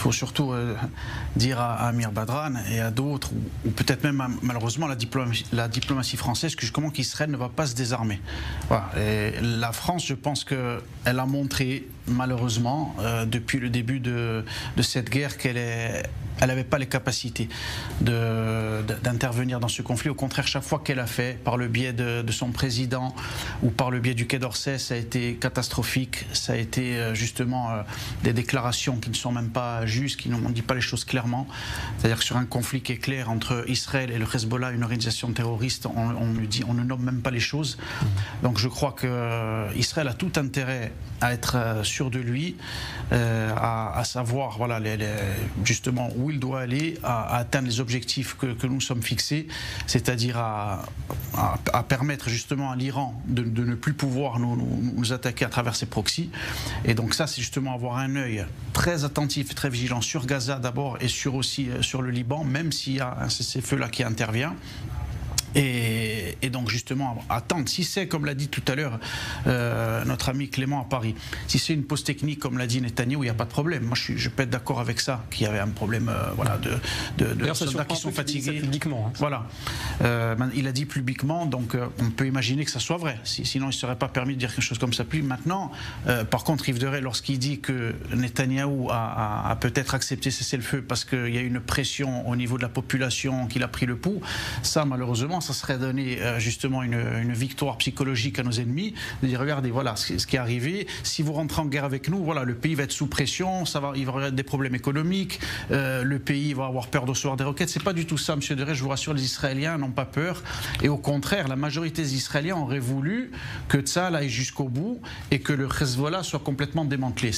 faut surtout dire à Amir Badran et à d'autres, ou peut-être même malheureusement la diplomatie française, que comment qu'Israël ne va pas se désarmer. Voilà. Et la France, je pense qu'elle a montré malheureusement depuis le début de cette guerre qu'elle n'avait pas les capacités d'intervenir dans ce conflit. Au contraire, chaque fois qu'elle a fait, par le biais de son président ou par le biais du Quai d'Orsay, ça a été catastrophique. Ça a été justement des déclarations qui ne sont même pas justes, qui ne dit pas les choses clairement. C'est-à-dire que sur un conflit qui est clair entre Israël et le Hezbollah, une organisation terroriste, on ne nomme même pas les choses. Donc je crois qu'Israël a tout intérêt à être sûr de lui, à savoir voilà, justement où il doit aller, à atteindre les objectifs que nous sommes fixés, c'est-à-dire à permettre justement à l'Iran de ne plus pouvoir nous attaquer à travers ses proxys. Et donc ça, c'est justement avoir un œil très attentif et très vigilant sur Gaza d'abord et aussi sur le Liban, même s'il y a un cessez-le-feu là qui intervient. Et donc justement attendre, si c'est comme l'a dit tout à l'heure notre ami Clément à Paris, si c'est une pause technique comme l'a dit Netanyahou, il n'y a pas de problème. Moi je peux être d'accord avec ça, qu'il y avait un problème voilà, de soldats qui sont fatigués. Publiquement, hein. Voilà, il a dit publiquement, donc on peut imaginer que ça soit vrai, sinon il ne serait pas permis de dire quelque chose comme ça. Puis maintenant, par contre Yves Deray, lorsqu'il dit que Netanyahou a peut-être accepté cessez-le-feu parce qu'il y a une pression au niveau de la population qu'il a pris le pouls, ça malheureusement ça serait donner justement une victoire psychologique à nos ennemis, de dire regardez voilà ce qui est arrivé, si vous rentrez en guerre avec nous, voilà le pays va être sous pression, il va y avoir des problèmes économiques, le pays va avoir peur de recevoir des roquettes. C'est pas du tout ça, monsieur Deray, je vous rassure, les Israéliens n'ont pas peur, et au contraire la majorité des Israéliens auraient voulu que Tsahal aille jusqu'au bout et que le Hezbollah soit complètement démantelé.